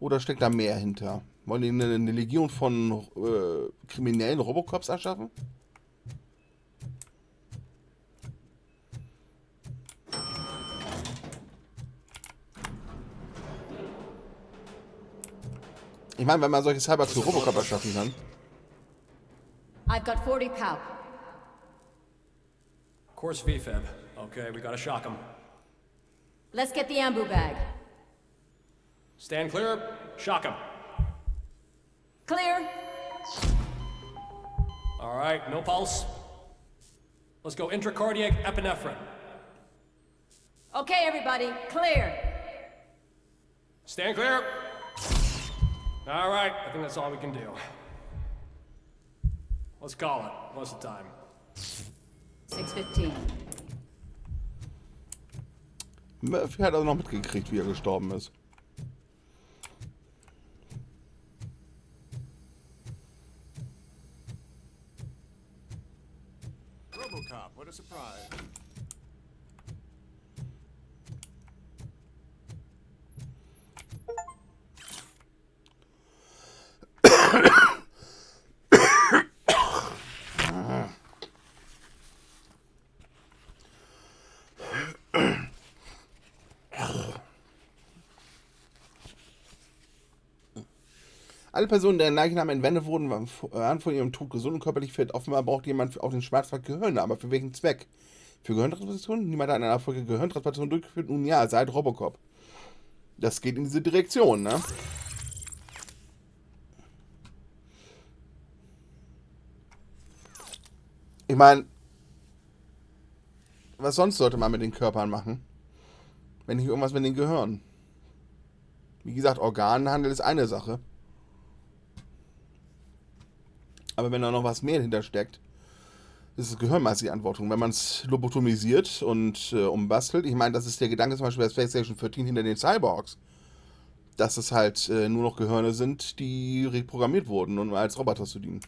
Oder steckt da mehr hinter? Wollen die eine Legion von kriminellen Robocops erschaffen? Ich meine, wenn man solche Cyber zu Robocop erschaffen kann. I've got 40 pow. Course VFib. Okay, we gotta shock him. Let's get the ambu bag. Stand clear. Shock him. Clear. All right, no pulse. Let's go intracardiac epinephrine. Okay, everybody, clear. Stand clear. All right, I think that's all we can do. Let's call it. What's the time? 6:15. Murphy hat also noch mitgekriegt, wie er gestorben ist. RoboCop, what a surprise. Alle Personen, deren Leichnam entwendet wurden, waren von ihrem Tod gesund und körperlich fit. Offenbar braucht jemand auch den Schwarzwald Gehirne, aber für welchen Zweck? Für Gehirntransplantation? Niemand hat eine Erfolge Gehirntransplantation durchgeführt. Nun ja, seit RoboCop. Das geht in diese Direktion, ne? Ich meine, was sonst sollte man mit den Körpern machen? Wenn nicht irgendwas mit den Gehirnen. Wie gesagt, Organhandel ist eine Sache. Aber wenn da noch was mehr dahinter steckt, ist das Gehirn meist die Antwortung. Wenn man es lobotomisiert und umbastelt, ich meine, das ist der Gedanke zum Beispiel bei PlayStation 14 hinter den Cyborgs, dass es halt nur noch Gehirne sind, die reprogrammiert wurden, um als Roboter zu dienen.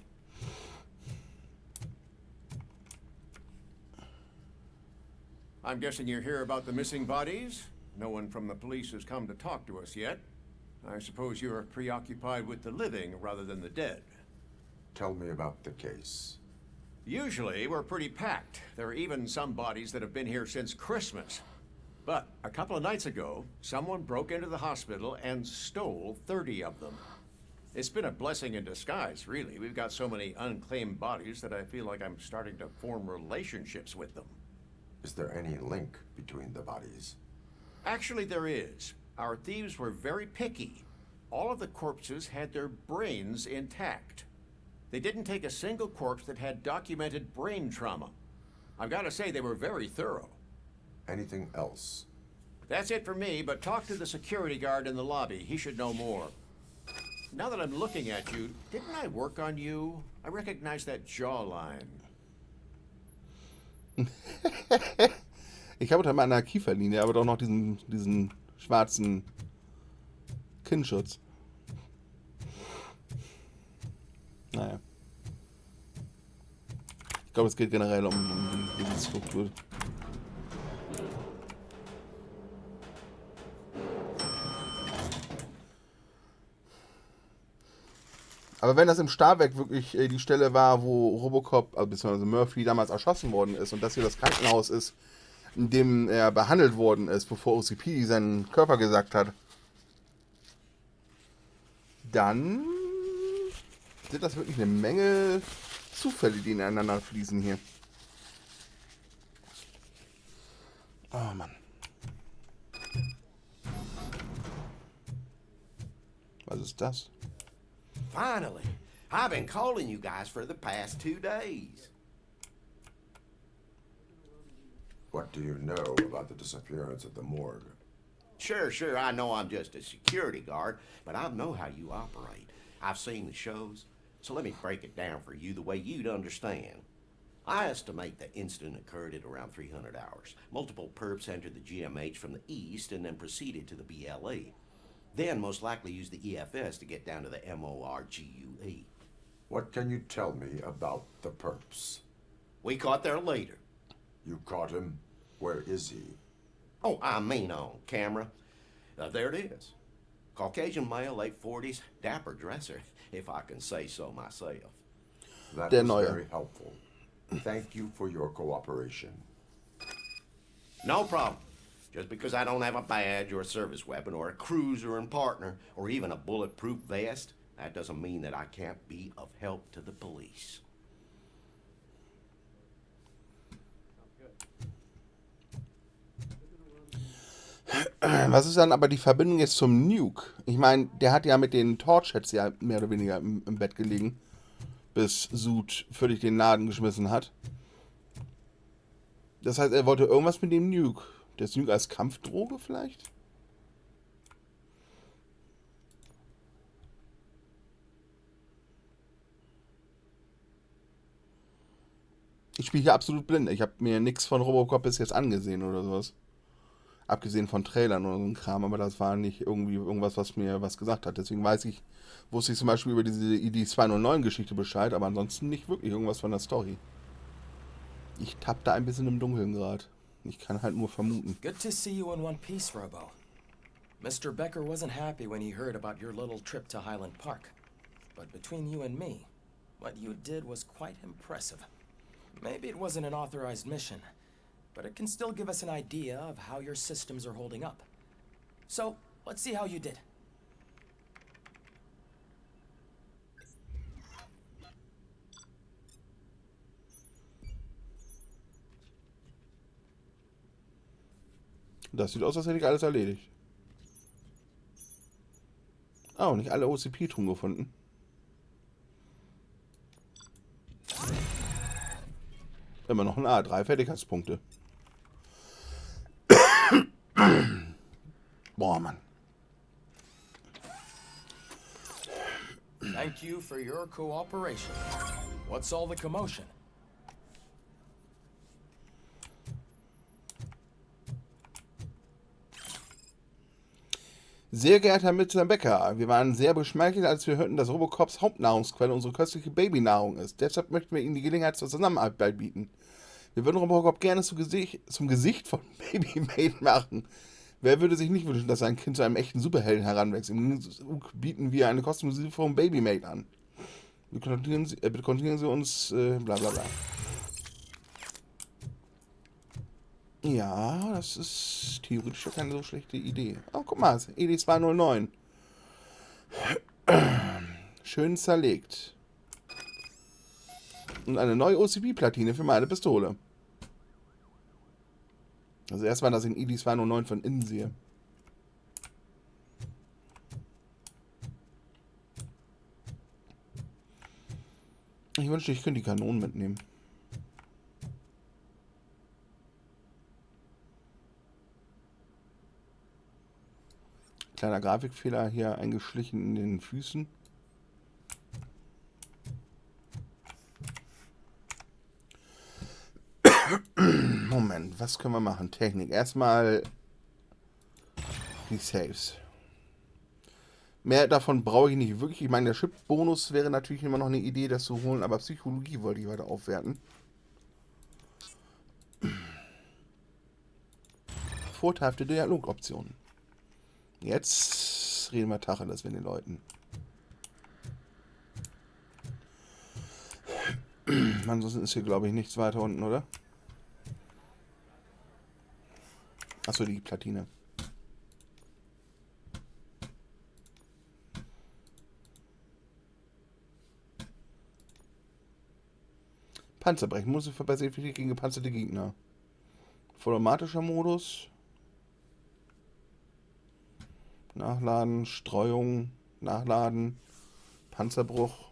I'm guessing you're here about the missing bodies? No one from the police has come to talk to us yet. I suppose you're preoccupied with the living rather than the dead. Tell me about the case. Usually, we're pretty packed. There are even some bodies that have been here since Christmas. But a couple of nights ago, someone broke into the hospital and stole 30 of them. It's been a blessing in disguise, really. We've got so many unclaimed bodies that I feel like I'm starting to form relationships with them. Is there any link between the bodies? Actually, there is. Our thieves were very picky. All of the corpses had their brains intact. They didn't take a single corpse that had documented brain trauma. I've got to say, they were very thorough. Anything else? That's it for me, but talk to the security guard in the lobby. He should know more. Now that I'm looking at you, didn't I work on you? I recognize that jawline. Ich habe unter meiner Kieferlinie aber doch noch diesen schwarzen Kinnschutz. Naja. Ich glaube, es geht generell um diese Struktur. Aber wenn das im Stahlwerk wirklich die Stelle war, wo RoboCop, bzw. Murphy damals erschossen worden ist und das hier das Krankenhaus ist, in dem er behandelt worden ist, bevor OCP seinen Körper gesagt hat, dann sind das wirklich eine Menge Zufälle, die ineinander fließen hier. Oh Mann. Was ist das? Finally, I've been calling you guys for the past 2 days. What do you know about the disappearance at the morgue? Sure, I know I'm just a security guard, but I know how you operate. I've seen the shows, so let me break it down for you the way you'd understand. I estimate the incident occurred at around 300 hours. Multiple perps entered the GMH from the east and then proceeded to the BLE. Then most likely used the EFS to get down to the MORGUE. What can you tell me about the perps? We caught their leader. You caught him? Where is he? Oh, I mean on camera. There it is. Caucasian male, late 40s, dapper dresser, if I can say so myself. That Der was Neue. very helpful. Thank you for your cooperation. No problem. Just because I don't have a badge or a service weapon or a cruiser and partner or even a bulletproof vest, that doesn't mean that I can't be of help to the police. Was ist dann aber die Verbindung jetzt zum Nuke? Ich meine, der hat ja mit den Torch-Heads ja mehr oder weniger im Bett gelegen, bis Sud völlig den Laden geschmissen hat. Das heißt, er wollte irgendwas mit dem Nuke. Das Nuke als Kampfdroge vielleicht? Ich spiele hier absolut blind. Ich habe mir nichts von RoboCop bis jetzt angesehen oder sowas. Abgesehen von Trailern oder so ein Kram, aber das war nicht irgendwie irgendwas, was mir was gesagt hat. Deswegen wusste ich zum Beispiel über diese ID-209-Geschichte Bescheid, aber ansonsten nicht wirklich irgendwas von der Story. Ich tapp da ein bisschen im Dunkeln gerade. Ich kann halt nur vermuten. Good to see you in one piece, Robo. Mr. Becker wasn't happy when he heard about your little trip to Highland Park. But between you and me, what you did was quite impressive. Maybe it wasn't an authorized mission, but it can still give us an idea of how your systems are holding up. So, let's see how you did. Das sieht aus, als hätte ich alles erledigt. Oh, nicht alle OCP-Truhen gefunden. Immer noch ein A, 3 Fertigkeitspunkte. Boah, Mann. Thank you for your cooperation. What's all the commotion? Sehr geehrter Mr. Becker, wir waren sehr beschmeichelt, als wir hörten, dass RoboCops Hauptnahrungsquelle unsere köstliche Babynahrung ist. Deshalb möchten wir Ihnen die Gelegenheit zur Zusammenarbeit bieten. Wir würden RoboCop gerne zum Gesicht von Babymate machen. Wer würde sich nicht wünschen, dass sein Kind zu einem echten Superhelden heranwächst? Im Gegenzug bieten wir eine kostenlose Lieferung Babymate an. Bitte kontaktieren Sie uns, bla bla bla. Ja, das ist theoretisch keine so schlechte Idee. Oh, guck mal, ED209. Schön zerlegt. Und eine neue OCP-Platine für meine Pistole. Also erstmal, dass ich den ED209 von innen sehe. Ich wünschte, ich könnte die Kanonen mitnehmen. Kleiner Grafikfehler hier eingeschlichen in den Füßen. Moment, was können wir machen? Technik. Erstmal die Saves. Mehr davon brauche ich nicht wirklich. Ich meine, der Chip-Bonus wäre natürlich immer noch eine Idee, das zu holen, aber Psychologie wollte ich weiter aufwerten. Vorteilhafte Dialogoptionen. Jetzt reden wir Tacheles mit den Leuten. Ansonsten ist hier, glaube ich, nichts weiter unten, oder? Achso, die Platine. Panzerbrechen. Muss verbessert gegen gepanzerte Gegner. Vollautomatischer Modus. Nachladen, Streuung, Nachladen, Panzerbruch.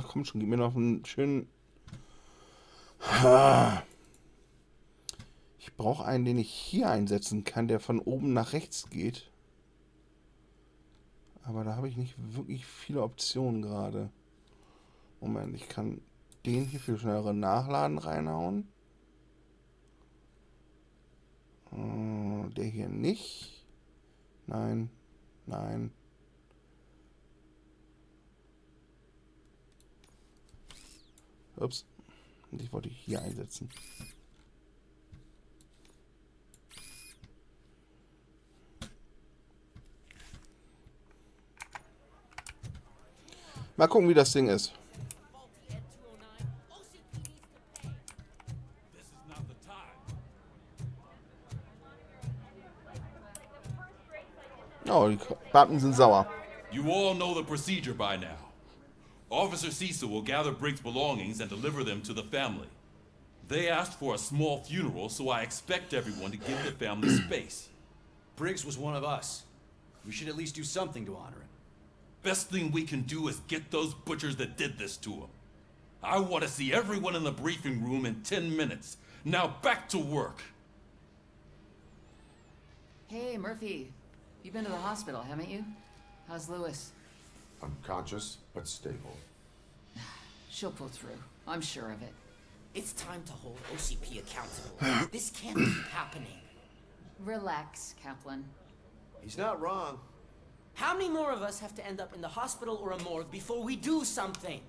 komm schon, gib mir noch einen schönen... Ich brauche einen, den ich hier einsetzen kann, der von oben nach rechts geht. Aber da habe ich nicht wirklich viele Optionen gerade. Moment, ich kann den hier für schnellere Nachladen reinhauen. Der hier nicht. Nein, nein. Ups. Und ich wollte hier einsetzen. Mal gucken, wie das Ding ist. Oh, die Beamten sind sauer. You all know the procedure by now. Officer Cecil will gather Briggs' belongings and deliver them to the family. They asked for a small funeral, so I expect everyone to give the family space. Briggs was one of us. We should at least do something to honor him. Best thing we can do is get those butchers that did this to him. I want to see everyone in the briefing room in 10 minutes. Now back to work. Hey, Murphy. You've been to the hospital, haven't you? How's Lewis? Unconscious, but stable. She'll pull through. I'm sure of it. It's time to hold OCP accountable. This can't keep happening. Relax, Kaplan. He's not wrong. How many more of us have to end up in the hospital or a morgue before we do something?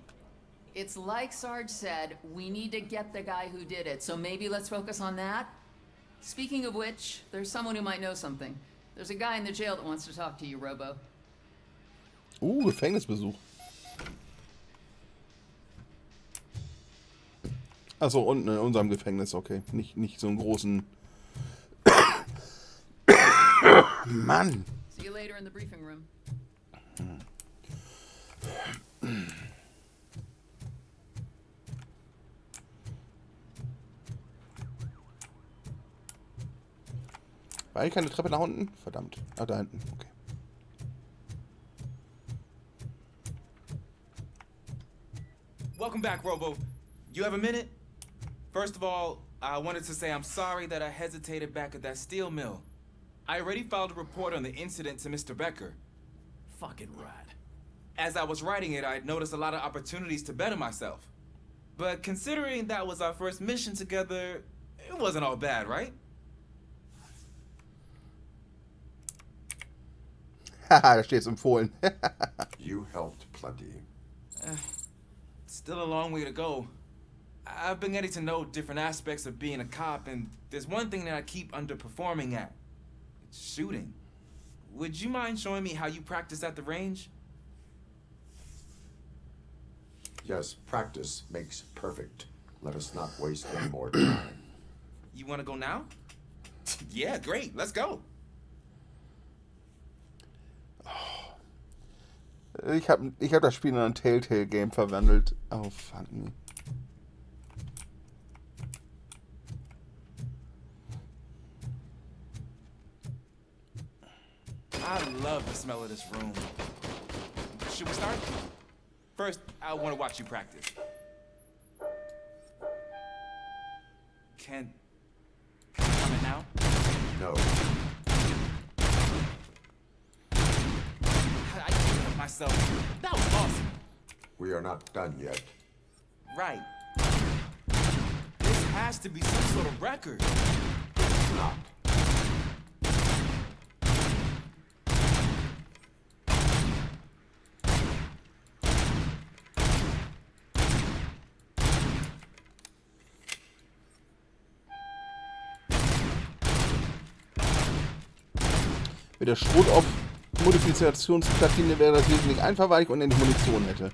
It's like Sarge said, we need to get the guy who did it, so maybe let's focus on that. Speaking of which, there's someone who might know something. There's a guy in the jail that wants to talk to you, Robo. Gefängnisbesuch. Achso, unten in unserem Gefängnis, okay. Nicht so einen großen... Mann! See you later in the briefing room. War hier keine Treppe nach unten? Verdammt. Ah, da hinten. Okay. Welcome back, Robo. You have a minute? First of all, I wanted to say I'm sorry that I hesitated back at that steel mill. I already filed a report on the incident to Mr. Becker. Fucking rat. As I was writing it, I'd noticed a lot of opportunities to better myself. But considering that was our first mission together, it wasn't all bad, right? Haha, da steht's empfohlen. You helped plenty. Still a long way to go. I've been getting to know different aspects of being a cop, and there's one thing that I keep underperforming at. It's shooting. Would you mind showing me how you practice at the range? Yes, practice makes perfect. Let us not waste any more time. You want to go now? Yeah, great. Let's go. Ich hab das Spiel in ein Telltale-Game verwandelt. Oh, fuck me. I love the smell of this room. Should we start? First, I want to watch you practice. Can I come in now? No. I can't help myself. That was awesome. We are not done yet. Right. This has to be some sort of record. It's not. Mit der Schrot auf Modifikationsplatine wäre das wesentlich einfacher, weil ich unendlich Munition hätte.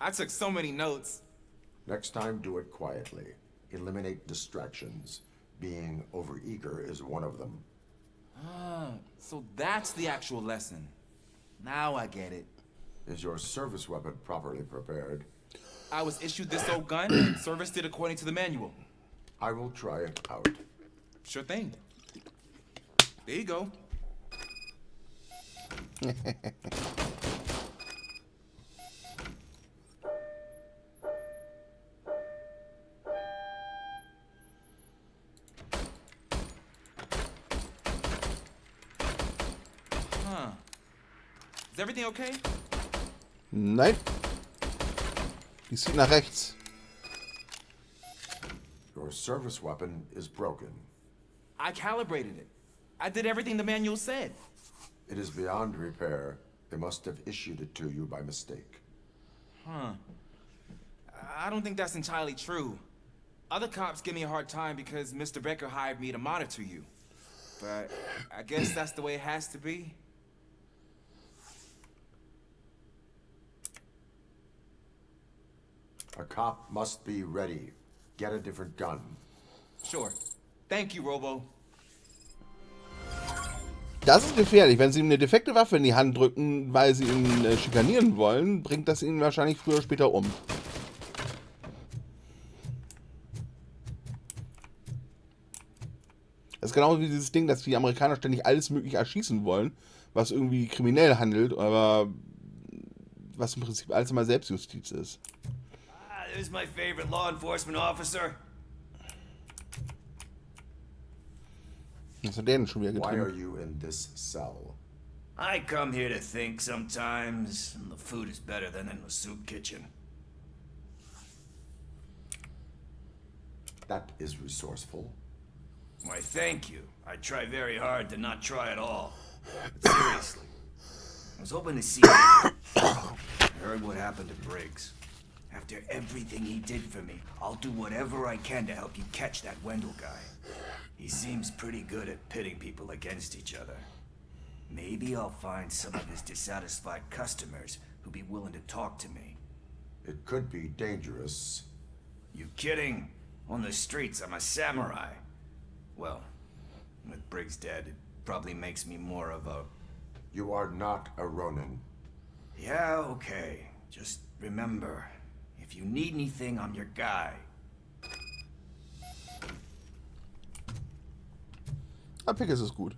I took so many notes. Next time, do it quietly. Eliminate distractions. Being overeager is one of them. Ah, so that's the actual lesson. Now I get it. Is your service weapon properly prepared? I was issued this old gun and serviced it according to the manual. I will try it out. Sure thing. There you go. Huh. Is everything okay? Nein. Die zieht nach rechts. Your service weapon is broken. I calibrated it. I did everything the manual said. It is beyond repair. They must have issued it to you by mistake. Huh. I don't think that's entirely true. Other cops give me a hard time because Mr. Becker hired me to monitor you. But I guess that's the way it has to be. A cop must be ready. Get a different gun. Sure. Thank you, Robo. Das ist gefährlich. Wenn sie ihm eine defekte Waffe in die Hand drücken, weil sie ihn schikanieren wollen, bringt das ihn wahrscheinlich früher oder später um. Das ist genau wie dieses Ding, dass die Amerikaner ständig alles Mögliche erschießen wollen, was irgendwie kriminell handelt, aber was im Prinzip alles immer Selbstjustiz ist. There's my favorite law enforcement officer. Was hat der denn schon wieder Why are getrieben? you in this cell? I come here to think sometimes, and the food is better than in the soup kitchen. That is resourceful. Why, thank you. I try very hard to not try at all. But seriously, I was hoping to see you. I heard what happened to Briggs. After everything he did for me, I'll do whatever I can to help you catch that Wendell guy. He seems pretty good at pitting people against each other. Maybe I'll find some of his dissatisfied customers who'll be willing to talk to me. It could be dangerous. You kidding? On the streets, I'm a samurai. Well, with Briggs dead, it probably makes me more of a... You are not a Ronin. Yeah, okay. Just remember, if you need anything, I'm your guy. Pegasus ist gut.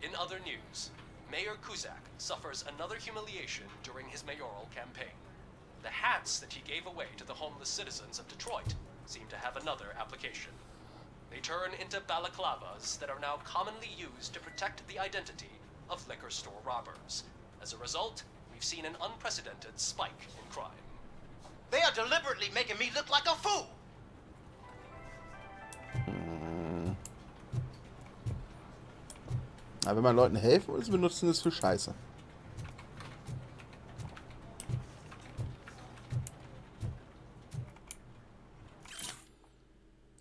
In other news, Mayor Kuzak suffers another humiliation during his mayoral campaign. The hats that he gave away to the homeless citizens of Detroit seem to have another application. They turn into balaclavas that are now commonly used to protect the identity of liquor store robbers. As a result, we've seen an unprecedented spike in crime. They are deliberately making me look like a fool! Aber wenn man Leuten helfen will, sie benutzen es für Scheiße.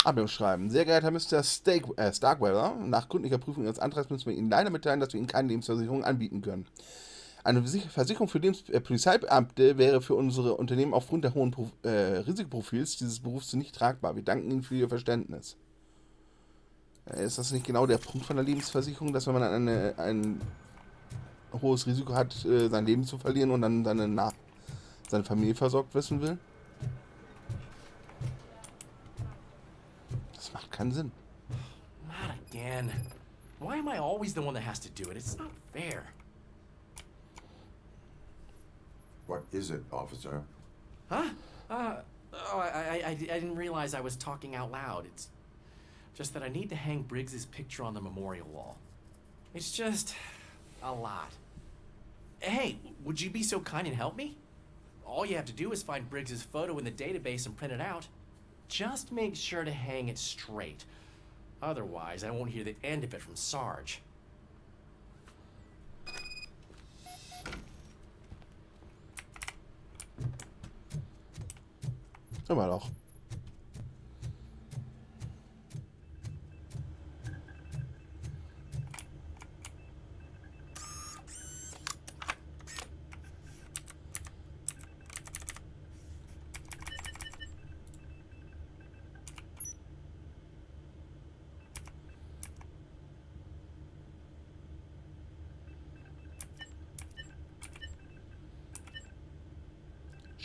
Ablehnungsschreiben. Sehr geehrter Mr. Starkweather, nach gründlicher Prüfung Ihres Antrags müssen wir Ihnen leider mitteilen, dass wir Ihnen keine Lebensversicherung anbieten können. Eine Versicherung für Polizeibeamte wäre für unsere Unternehmen aufgrund der hohen Risikoprofils dieses Berufs nicht tragbar. Wir danken Ihnen für Ihr Verständnis. Ist das nicht genau der Punkt von der Lebensversicherung, dass wenn man ein hohes Risiko hat, sein Leben zu verlieren und dann seine Familie versorgt wissen will? Das macht keinen Sinn. Not again. Why am I always the one that has to do it? It's not fair. What is it, officer? Huh? I didn't realize I was talking out loud. It's just that I need to hang Briggs's picture on the memorial wall. It's just a lot. Hey, would you be so kind and help me? All you have to do is find Briggs's photo in the database and print it out. Just make sure to hang it straight. Otherwise, I won't hear the end of it from Sarge. Immer doch.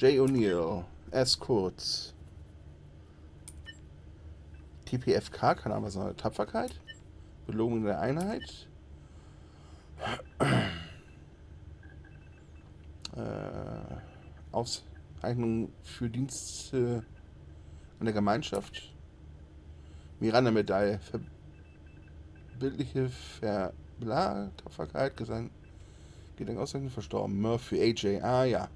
J. O'Neill, S. Kurz. TPFK, keine Ahnung, was ist das? Tapferkeit? Belohnung der Einheit. Auszeichnung für Dienste an der Gemeinschaft. Miranda-Medaille. Verbildliche Tapferkeit. Gedenkauszeichnung verstorben. Murphy, AJ. Ah, ja.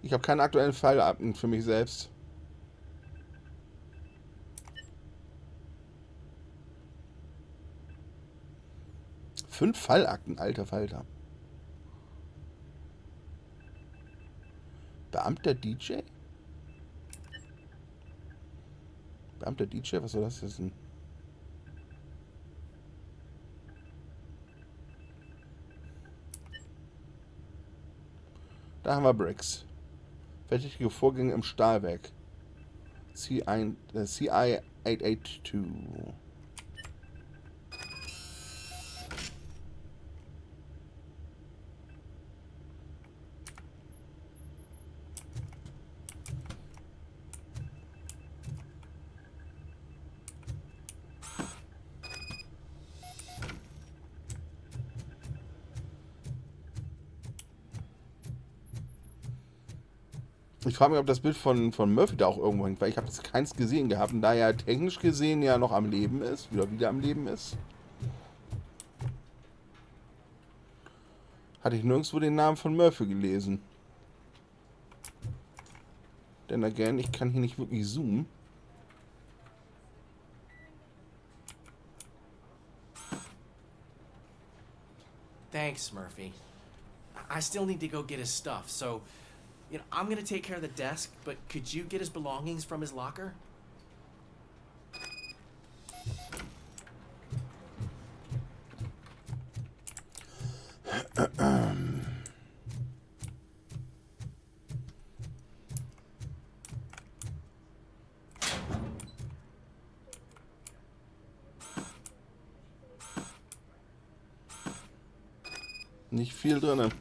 Ich habe keinen aktuellen Fallakten für mich selbst. Fünf Fallakten, alter Falter. Beamter DJ? Beamter DJ, was soll das jetzt sein? Da haben wir Briggs. Verdächtige Vorgänge im Stahlwerk. CI 882. Ich frage mich, ob das Bild von Murphy da auch irgendwo hängt, weil ich habe jetzt keins gesehen gehabt und da er technisch gesehen ja noch am Leben ist, wieder am Leben ist, hatte ich nirgendwo den Namen von Murphy gelesen. Denn again, ich kann hier nicht wirklich zoomen. Thanks, Murphy. I still need to go get his stuff, so... You know, I'm gonna take care of the desk, but could you get his belongings from his locker? Nicht viel drin.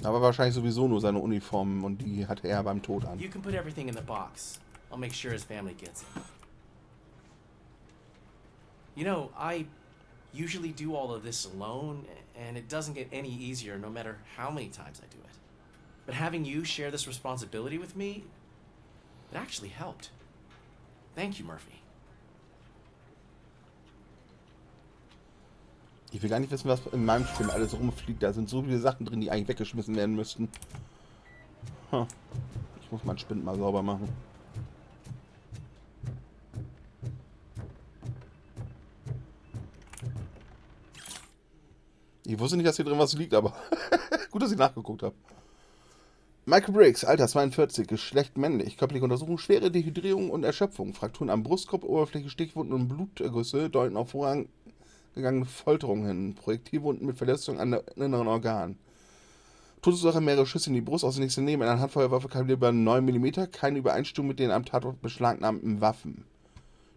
Aber wahrscheinlich sowieso nur seine Uniformen und die hatte er beim Tod an. You can put everything in the box. I'll make sure his family gets it. You know, I usually do all of this alone, and it doesn't get any easier no matter how many times I do it. But having you share this responsibility with me, it actually helped. Thank you, Murphy. Ich will gar nicht wissen, was in meinem Spiel alles rumfliegt. Da sind so viele Sachen drin, die eigentlich weggeschmissen werden müssten. Ich muss meinen Spind mal sauber machen. Ich wusste nicht, dass hier drin was liegt, aber gut, dass ich nachgeguckt habe. Michael Briggs, Alter 42, Geschlecht männlich, körperliche Untersuchung, schwere Dehydrierung und Erschöpfung, Frakturen am Brustkorb, Oberfläche, Stichwunden und Blutergüsse deuten auf vorangegangene Folterungen hin, Projektilwunden mit Verletzungen an den inneren Organen. Todesursache mehrere Schüsse in die Brust aus dem nächsten Leben, eine Handfeuerwaffe Kaliber 9 mm, keine Übereinstimmung mit den am Tatort beschlagnahmten Waffen.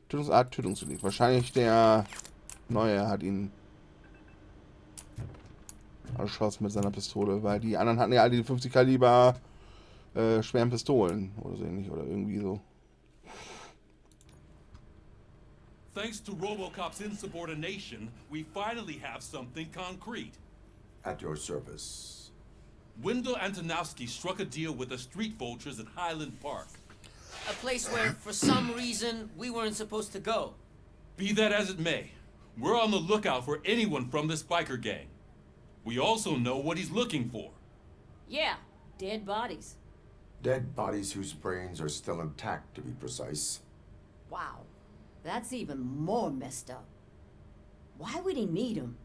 Tötungsart, Tötungsdelikt. Wahrscheinlich der Neue hat ihn erschossen mit seiner Pistole, weil die anderen hatten ja alle die 50 Kaliber schweren Pistolen oder so ähnlich oder irgendwie so. Thanks to RoboCop's insubordination, we finally have something concrete. At your service. Wendell Antonowski struck a deal with the street vultures at Highland Park. A place where, for some reason, we weren't supposed to go. Be that as it may, we're on the lookout for anyone from this biker gang. We also know what he's looking for. Yeah, dead bodies. Dead bodies whose brains are still intact, to be precise. Wow, that's even more messed up. Why would he need them?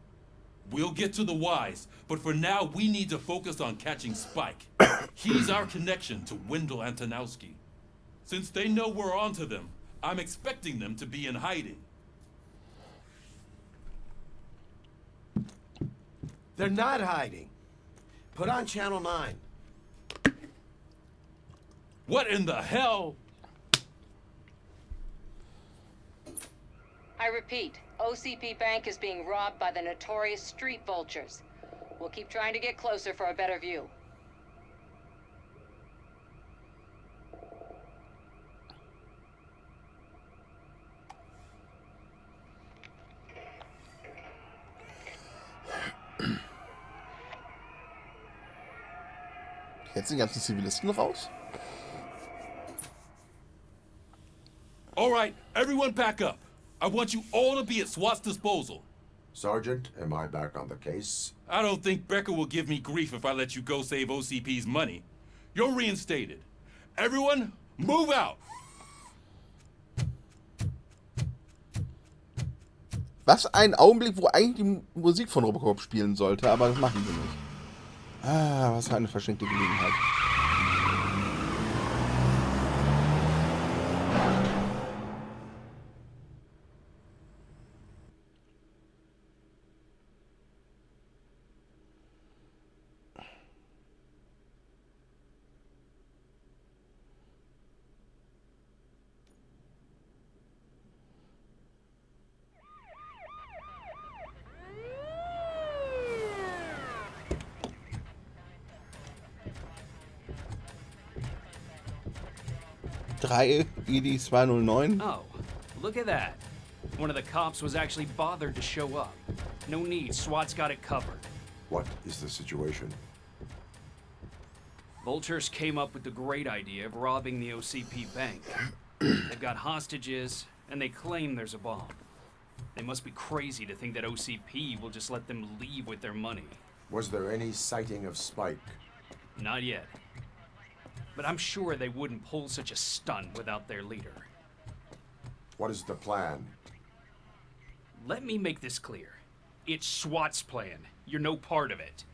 We'll get to the whys, but for now we need to focus on catching Spike. He's our connection to Wendell Antonowski. Since they know we're onto them, I'm expecting them to be in hiding. They're not hiding. Put on Channel 9. What in the hell? I repeat, OCP Bank is being robbed by the notorious street vultures. We'll keep trying to get closer for a better view. Jetzt die ganzen Zivilisten raus? All right, everyone back up. I want you all to be at SWAT's disposal. Sergeant, am I back on the case? I don't think Becker will give me grief if I let you go save OCP's money. You're reinstated. Everyone, move out! Was ein Augenblick, wo eigentlich die Musik von RoboCop spielen sollte, aber das machen sie nicht. Ah, was für eine verschenkte Gelegenheit. ED 209. Oh, look at that. One of the cops was actually bothered to show up. No need, SWAT's got it covered. What is the situation? Vultures came up with the great idea of robbing the OCP bank. They've got hostages, and they claim there's a bomb. They must be crazy to think that OCP will just let them leave with their money. Was there any sighting of Spike? Not yet. But I'm sure they wouldn't pull such a stunt without their leader. What is the plan? Let me make this clear. It's SWAT's plan. You're no part of it.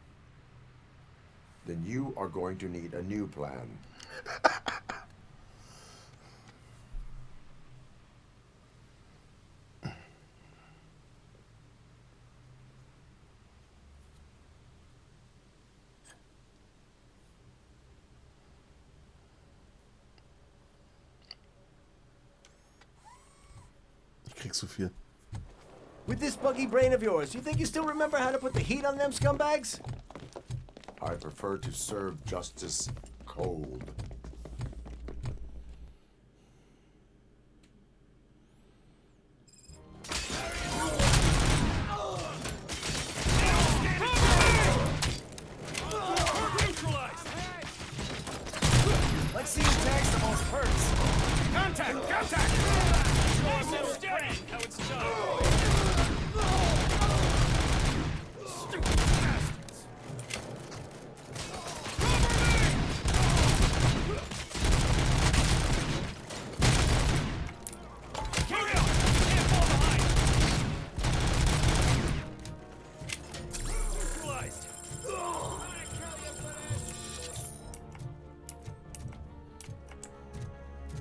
Then you are going to need a new plan. Kriegst du viel. With this buggy brain of yours, you think you still remember how to put the heat on them scumbags? I prefer to serve justice cold.